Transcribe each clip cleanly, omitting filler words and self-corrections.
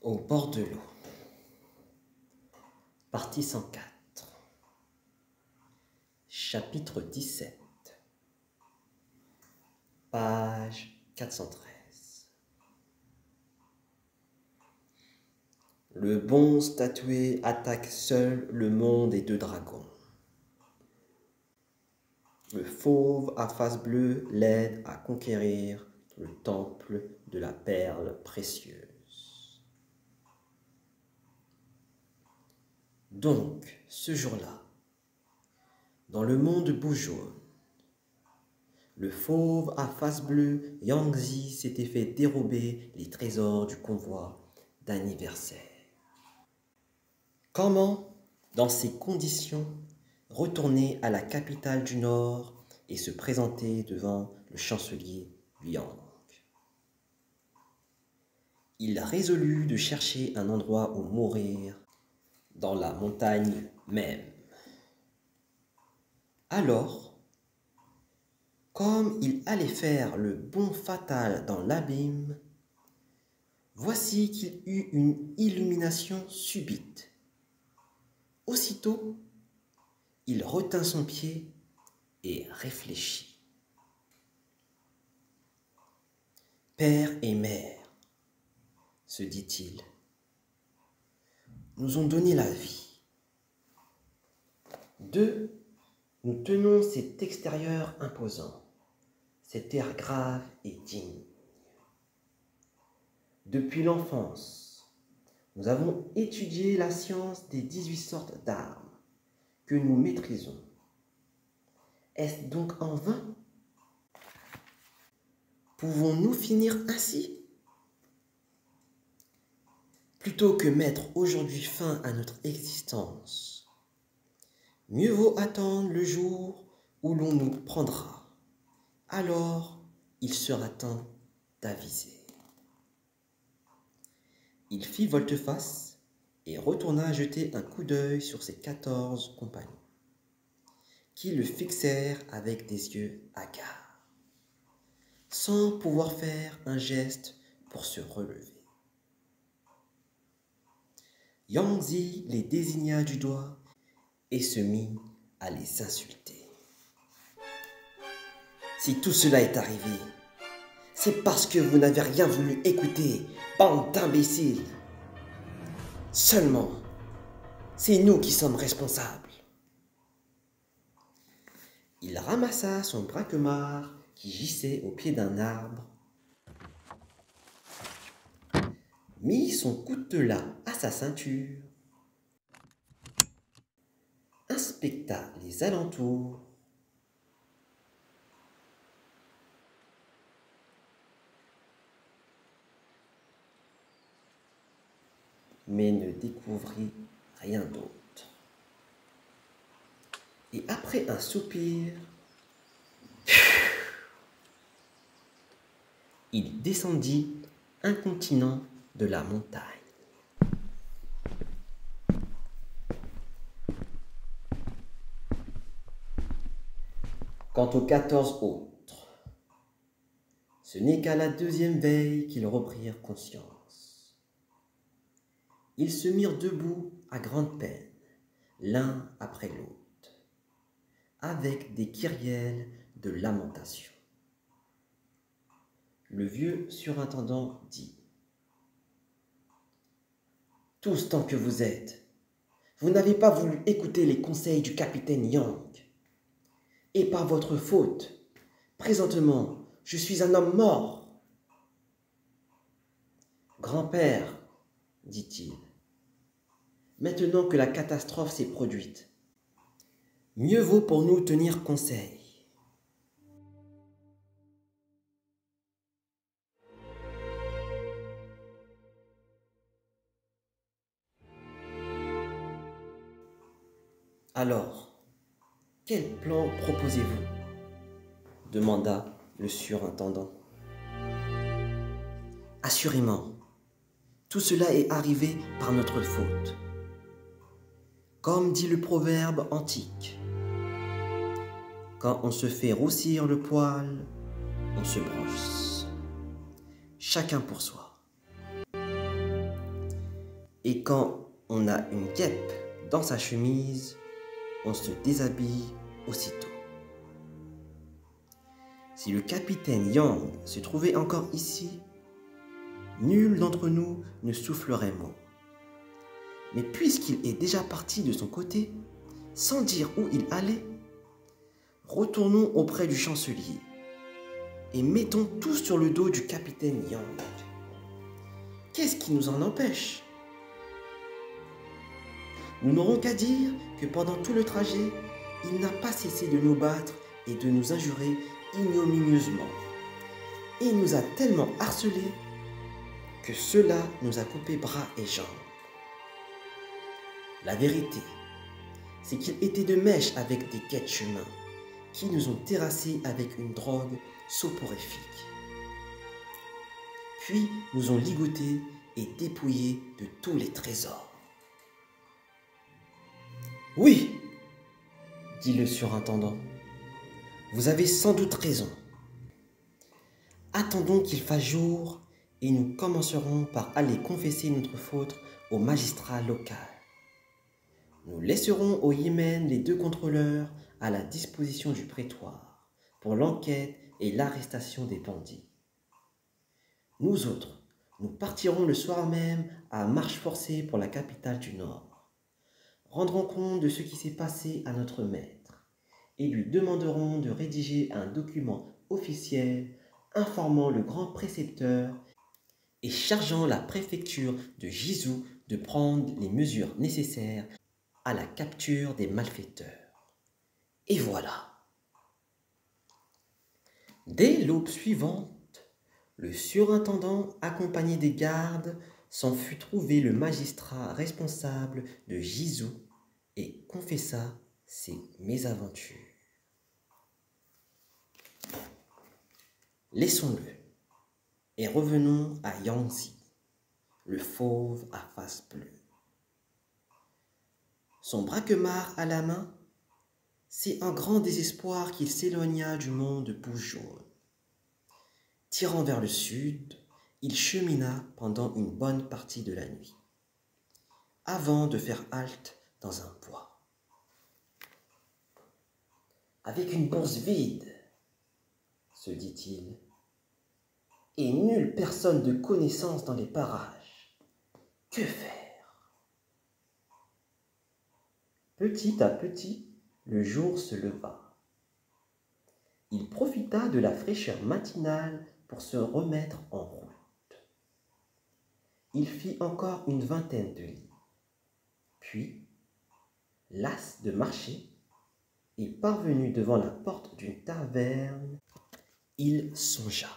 Au bord de l'eau. Partie 104. Chapitre 17. Page 413. Le bon statué attaque seul le monde des deux dragons. Le fauve à face bleue l'aide à conquérir le temple de la perle précieuse. Donc, ce jour-là, dans le monde Boujaune, le fauve à face bleue Yangzi s'était fait dérober les trésors du convoi d'anniversaire. Comment, dans ces conditions, retourner à la capitale du Nord et se présenter devant le chancelier Liang? Il résolut de chercher un endroit où mourir dans la montagne même. Alors, comme il allait faire le bond fatal dans l'abîme, voici qu'il eut une illumination subite. Aussitôt, il retint son pied et réfléchit. Père et mère, se dit-il, nous ont donné la vie. D'eux, nous tenons cet extérieur imposant, cet air grave et digne. Depuis l'enfance, nous avons étudié la science des 18 sortes d'armes que nous maîtrisons. Est-ce donc en vain? Pouvons-nous finir ainsi? Plutôt que mettre aujourd'hui fin à notre existence, mieux vaut attendre le jour où l'on nous prendra. Alors, il sera temps d'aviser. Il fit volte-face et retourna jeter un coup d'œil sur ses 14 compagnons, qui le fixèrent avec des yeux hagards, sans pouvoir faire un geste pour se relever. Yangzi les désigna du doigt et se mit à les insulter. Si tout cela est arrivé, c'est parce que vous n'avez rien voulu écouter, bande d'imbéciles. Seulement, c'est nous qui sommes responsables. Il ramassa son braquemar qui gissait au pied d'un arbre, mit son coutelas à sa ceinture, inspecta les alentours, mais ne découvrit rien d'autre. Et après un soupir, il descendit incontinent de la montagne. Quant aux 14 autres, ce n'est qu'à la deuxième veille qu'ils reprirent conscience. Ils se mirent debout à grande peine, l'un après l'autre, avec des kyrielles de lamentation. Le vieux surintendant dit: « Tous tant que vous êtes, vous n'avez pas voulu écouter les conseils du capitaine Yang. Et par votre faute, présentement, je suis un homme mort. » « Grand-père, dit-il, maintenant que la catastrophe s'est produite, mieux vaut pour nous tenir conseil. Alors, quel plan proposez-vous? Demanda le surintendant. Assurément, tout cela est arrivé par notre faute. Comme dit le proverbe antique, quand on se fait roussir le poil, on se brosse. Chacun pour soi. Et quand on a une guêpe dans sa chemise, on se déshabille aussitôt. Si le capitaine Yang se trouvait encore ici, nul d'entre nous ne soufflerait mot. Mais puisqu'il est déjà parti de son côté, sans dire où il allait, retournons auprès du chancelier et mettons tout sur le dos du capitaine Yang. Qu'est-ce qui nous en empêche? Nous n'aurons qu'à dire que pendant tout le trajet, il n'a pas cessé de nous battre et de nous injurer ignominieusement. Et il nous a tellement harcelés que cela nous a coupé bras et jambes. La vérité, c'est qu'il était de mèche avec des guets de chemin qui nous ont terrassés avec une drogue soporifique. Puis nous ont ligotés et dépouillés de tous les trésors. Oui, dit le surintendant, vous avez sans doute raison. Attendons qu'il fasse jour et nous commencerons par aller confesser notre faute au magistrat local. Nous laisserons au Yémen les 2 contrôleurs à la disposition du prétoire pour l'enquête et l'arrestation des bandits. Nous autres, nous partirons le soir même à marche forcée pour la capitale du Nord. Rendrons compte de ce qui s'est passé à notre maître et lui demanderons de rédiger un document officiel informant le grand précepteur et chargeant la préfecture de Jizou de prendre les mesures nécessaires à la capture des malfaiteurs. Et voilà. Dès l'aube suivante, le surintendant, accompagné des gardes, s'en fut trouver le magistrat responsable de Jizou et confessa ses mésaventures. Laissons-le et revenons à Yangzi, le fauve à face bleue. Son braquemar à la main, c'est un grand désespoir qu'il s'éloigna du monde de bouche jaune. Tirant vers le sud, il chemina pendant une bonne partie de la nuit, avant de faire halte dans un bois. Avec une bourse vide, se dit-il, et nulle personne de connaissance dans les parages, que faire? Petit à petit, le jour se leva. Il profita de la fraîcheur matinale pour se remettre en route. Il fit encore une vingtaine de lits. Puis, las de marcher et parvenu devant la porte d'une taverne, il songea.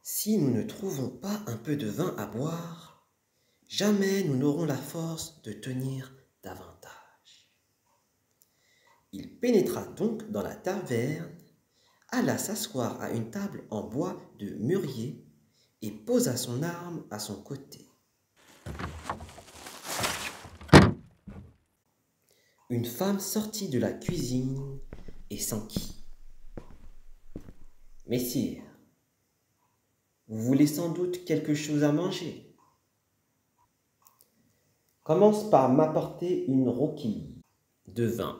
Si nous ne trouvons pas un peu de vin à boire, jamais nous n'aurons la force de tenir davantage. Il pénétra donc dans la taverne, alla s'asseoir à une table en bois de mûrier et posa son arme à son côté. Une femme sortit de la cuisine et s'enquit. « Messire, vous voulez sans doute quelque chose à manger. Commence par m'apporter une roquille de vin.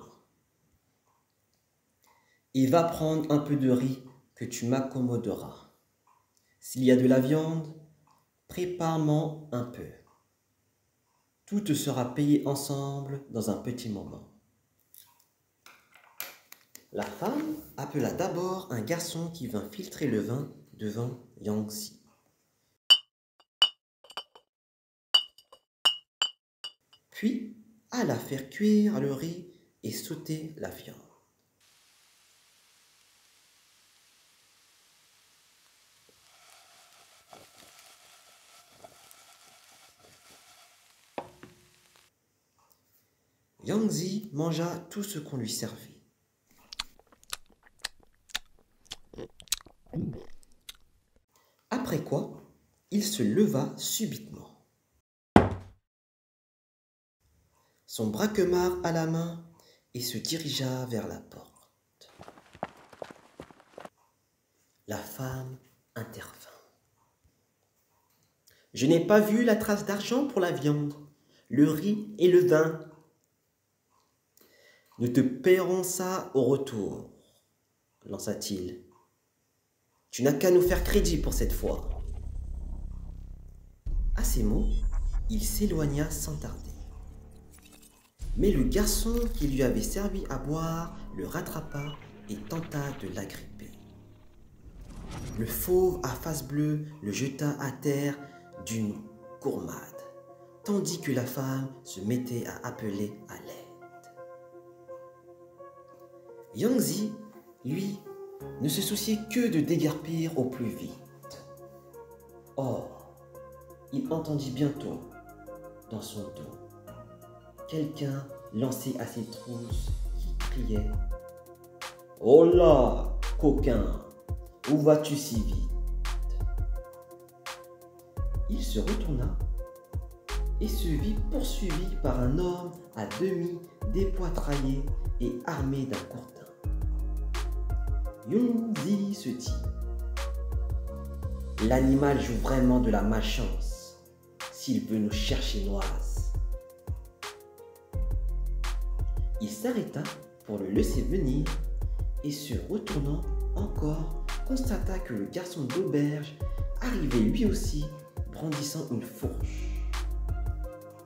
Et va prendre un peu de riz que tu m'accommoderas. S'il y a de la viande, prépare-m'en un peu. Tout te sera payé ensemble dans un petit moment. » La femme appela d'abord un garçon qui vint filtrer le vin devant Yangzi. Puis alla faire cuire le riz et sauter la viande. Yangzi mangea tout ce qu'on lui servit. Après quoi, il se leva subitement. Son braquemar à la main et se dirigea vers la porte. La femme intervint. Je n'ai pas vu la trace d'argent pour la viande, le riz et le vin. Nous te paierons ça au retour, lança-t-il. Tu n'as qu'à nous faire crédit pour cette fois. À ces mots, il s'éloigna sans tarder. Mais le garçon qui lui avait servi à boire le rattrapa et tenta de l'agripper. Le fauve à face bleue le jeta à terre d'une gourmade, tandis que la femme se mettait à appeler à l'aide. Yangzi, lui, ne se souciait que de déguerpir au plus vite. Or, il entendit bientôt, dans son dos, quelqu'un lancé à ses trousses qui criait « Oh là, coquin, où vas-tu si vite ?» Il se retourna et se vit poursuivi par un homme à demi dépoitraillé et armé d'un courtin. Yangzi se dit « L'animal joue vraiment de la malchance s'il veut nous chercher noises. » Il s'arrêta pour le laisser venir et se retournant encore, constata que le garçon d'auberge arrivait lui aussi brandissant une fourche.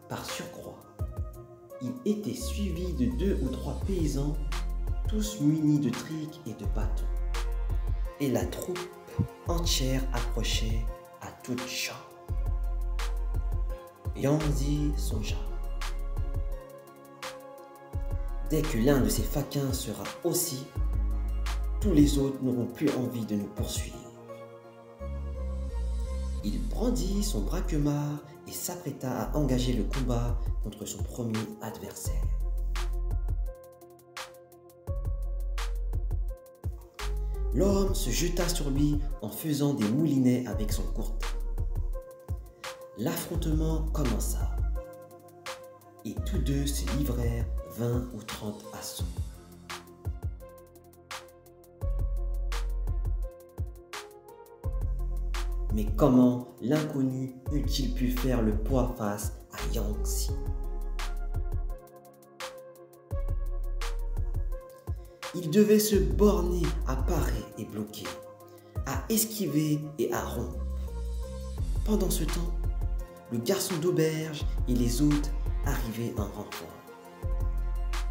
Par surcroît, il était suivi de 2 ou 3 paysans, tous munis de triques et de bâtons. Et la troupe entière approchait à toutes jambes. Yangzi songea. Dès que l'un de ces faquins sera aussi, tous les autres n'auront plus envie de nous poursuivre. Il brandit son braquemar et s'apprêta à engager le combat contre son premier adversaire. L'homme se jeta sur lui en faisant des moulinets avec son courtin. L'affrontement commença et tous deux se livrèrent 20 ou 30 assauts. Mais comment l'inconnu eût-il pu faire le poids face à Yangzi? Il devait se borner à parer et bloquer, à esquiver et à rompre. Pendant ce temps, le garçon d'auberge et les autres arrivaient en renfort,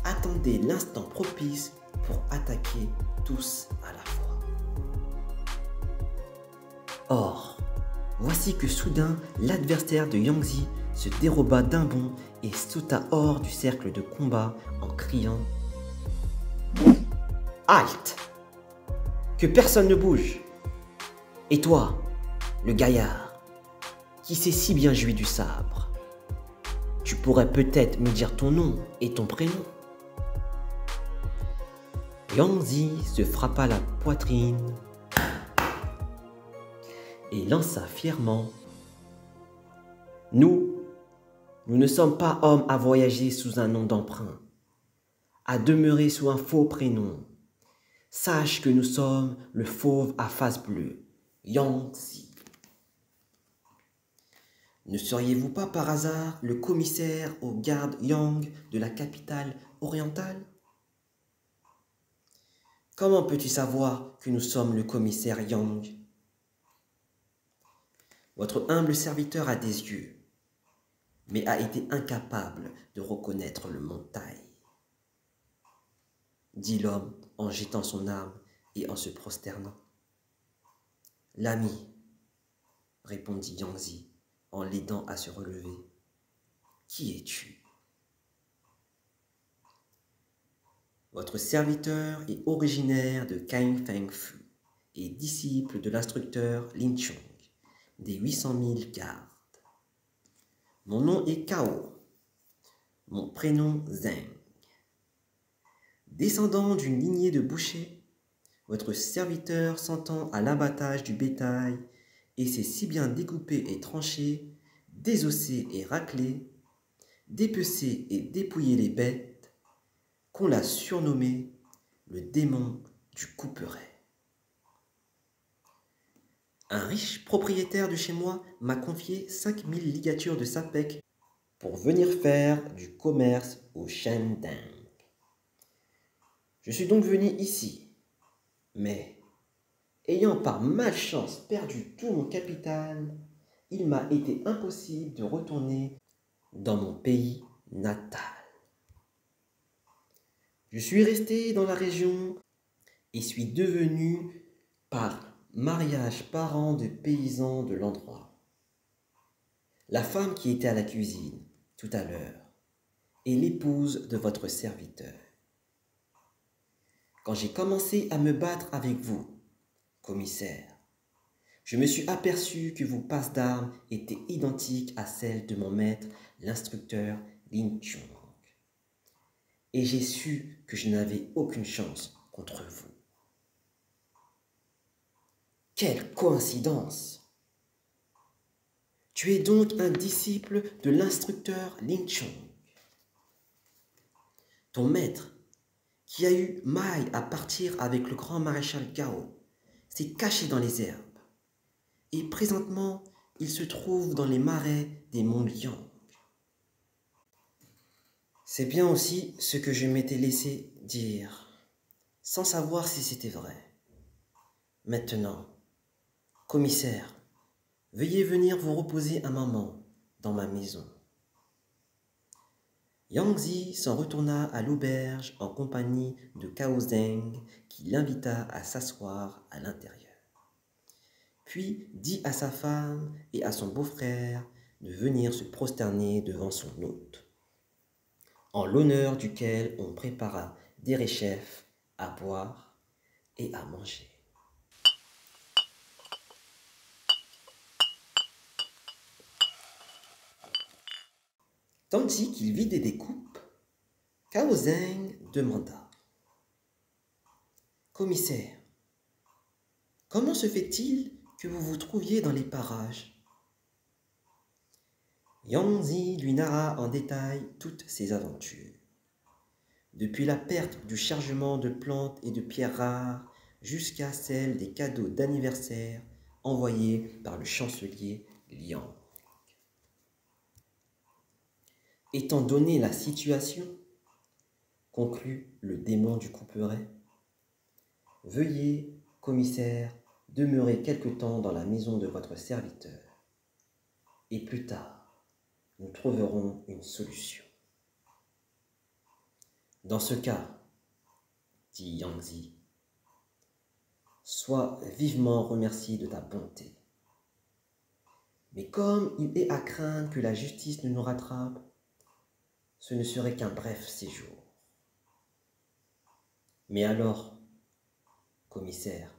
attendaient l'instant propice pour attaquer tous à la fois. Or, voici que soudain l'adversaire de Yangzi se déroba d'un bond et sauta hors du cercle de combat en criant « Halte! Que personne ne bouge! Et toi, le gaillard, qui s'est si bien joui du sabre, tu pourrais peut-être me dire ton nom et ton prénom. » Yangzi se frappa la poitrine et lança fièrement « Nous ne sommes pas hommes à voyager sous un nom d'emprunt, à demeurer sous un faux prénom. Sache que nous sommes le fauve à face bleue, Yangzi. Ne seriez-vous pas par hasard le commissaire aux gardes Yang de la capitale orientale? Comment peux-tu savoir que nous sommes le commissaire Yang? Votre humble serviteur a des yeux, mais a été incapable de reconnaître le montail, dit l'homme en jetant son arme et en se prosternant. L'ami, répondit Yangzi en l'aidant à se relever. Qui es-tu? Votre serviteur est originaire de Cain Feng Fu et disciple de l'instructeur Lin Chong des 800 000 gardes. Mon nom est Cao, mon prénom Zheng. Descendant d'une lignée de bouchers, votre serviteur s'entend à l'abattage du bétail et sait si bien découper et trancher, désosser et racler, dépecer et dépouiller les bêtes, qu'on l'a surnommé le démon du couperet. Un riche propriétaire de chez moi m'a confié 5000 ligatures de sapèque pour venir faire du commerce au Shandong. Je suis donc venu ici, mais ayant par malchance perdu tout mon capital, il m'a été impossible de retourner dans mon pays natal. Je suis resté dans la région et suis devenu par mariage parent de paysans de l'endroit. La femme qui était à la cuisine tout à l'heure est l'épouse de votre serviteur. Quand j'ai commencé à me battre avec vous, commissaire, je me suis aperçu que vos passes d'armes étaient identiques à celles de mon maître, l'instructeur Lin Chung. Et j'ai su que je n'avais aucune chance contre vous. Quelle coïncidence! Tu es donc un disciple de l'instructeur Lin Chung. Ton maître, qui a eu maille à partir avec le grand maréchal Gao, s'est caché dans les herbes. Et présentement, il se trouve dans les marais des monts Liang. C'est bien aussi ce que je m'étais laissé dire, sans savoir si c'était vrai. Maintenant, commissaire, veuillez venir vous reposer un moment dans ma maison. Yang Zi s'en retourna à l'auberge en compagnie de Cao Zheng qui l'invita à s'asseoir à l'intérieur. Puis dit à sa femme et à son beau-frère de venir se prosterner devant son hôte, en l'honneur duquel on prépara des réchefs à boire et à manger. Tandis qu'il vidait des coupes, Cao Zheng demanda: Commissaire, comment se fait-il que vous vous trouviez dans les parages? Yang Zi lui narra en détail toutes ses aventures, depuis la perte du chargement de plantes et de pierres rares jusqu'à celle des cadeaux d'anniversaire envoyés par le chancelier Liang. Étant donné la situation, conclut le démon du couperet, veuillez, commissaire, demeurer quelque temps dans la maison de votre serviteur, et plus tard, nous trouverons une solution. Dans ce cas, dit Yang Zi, sois vivement remercié de ta bonté. Mais comme il est à craindre que la justice ne nous rattrape, ce ne serait qu'un bref séjour. Mais alors, commissaire,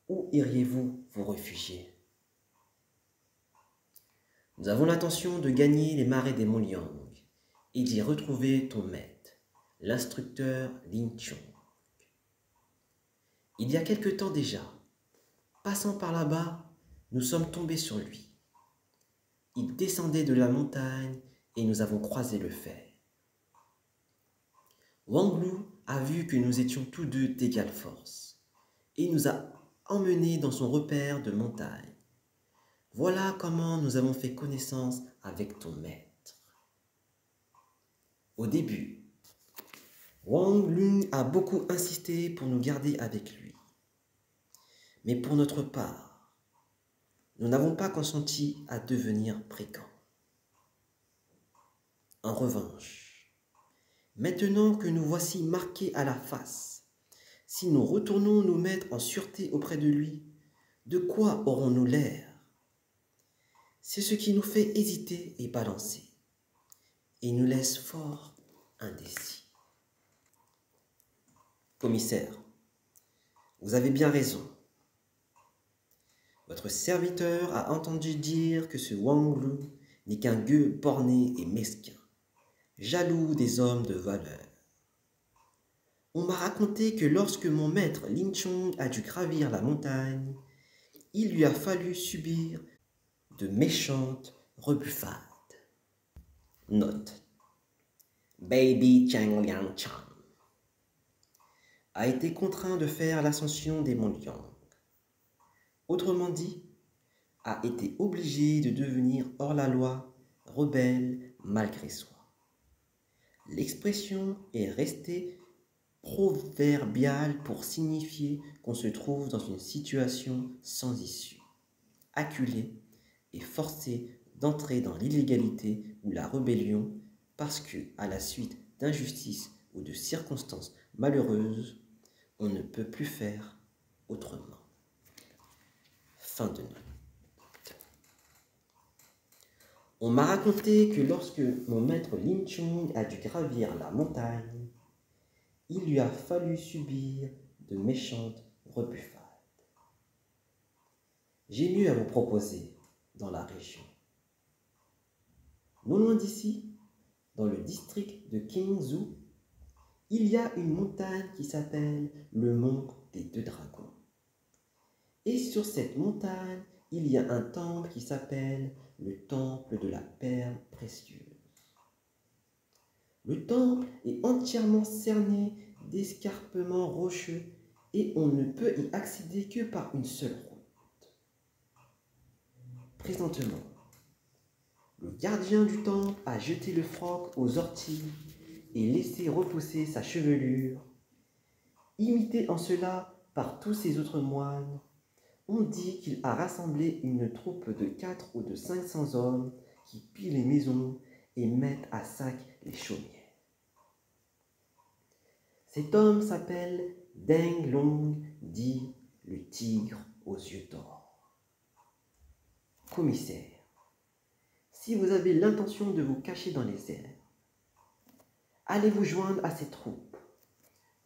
où iriez-vous vous réfugier? Nous avons l'intention de gagner les marais des monts Liang et d'y retrouver ton maître, l'instructeur Lin Chung. Il y a quelque temps déjà, passant par là-bas, nous sommes tombés sur lui. Il descendait de la montagne et nous avons croisé le fer. Wang Lu a vu que nous étions tous deux d'égale force et nous a emmenés dans son repère de montagne. Voilà comment nous avons fait connaissance avec ton maître. Au début, Wang Lu a beaucoup insisté pour nous garder avec lui. Mais pour notre part, nous n'avons pas consenti à devenir brigands. En revanche, maintenant que nous voici marqués à la face, si nous retournons nous mettre en sûreté auprès de lui, de quoi aurons-nous l'air? C'est ce qui nous fait hésiter et balancer, et nous laisse fort indécis. Commissaire, vous avez bien raison. Votre serviteur a entendu dire que ce Wang Lu n'est qu'un gueux borné et mesquin, jaloux des hommes de valeur. On m'a raconté que lorsque mon maître Lin Chung a dû gravir la montagne, il lui a fallu subir de méchantes rebuffades. Note: Baby Chang Liang Chang a été contraint de faire l'ascension des monts Liang. autrement dit, a été obligé de devenir hors-la-loi, rebelle malgré soi. L'expression est restée proverbiale pour signifier qu'on se trouve dans une situation sans issue, acculé et forcé d'entrer dans l'illégalité ou la rébellion parce que, à la suite d'injustices ou de circonstances malheureuses, on ne peut plus faire autrement. Fin de note. On m'a raconté que lorsque mon maître Lin Chung a dû gravir la montagne, il lui a fallu subir de méchantes rebuffades. J'ai mieux à vous proposer dans la région. Non loin d'ici, dans le district de Qingzhou, il y a une montagne qui s'appelle le mont des deux dragons. Et sur cette montagne, il y a un temple qui s'appelle le temple de la perle précieuse. Le temple est entièrement cerné d'escarpements rocheux et on ne peut y accéder que par une seule route. Présentement, le gardien du temple a jeté le froc aux orties et laissé repousser sa chevelure. Imité en cela par tous ses autres moines, on dit qu'il a rassemblé une troupe de 400 ou de 500 hommes qui pillent les maisons et mettent à sac les chaumières. Cet homme s'appelle Deng Long, dit le tigre aux yeux d'or. Commissaire, si vous avez l'intention de vous cacher dans les airs, allez vous joindre à ces troupes.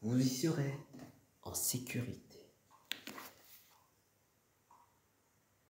Vous y serez en sécurité.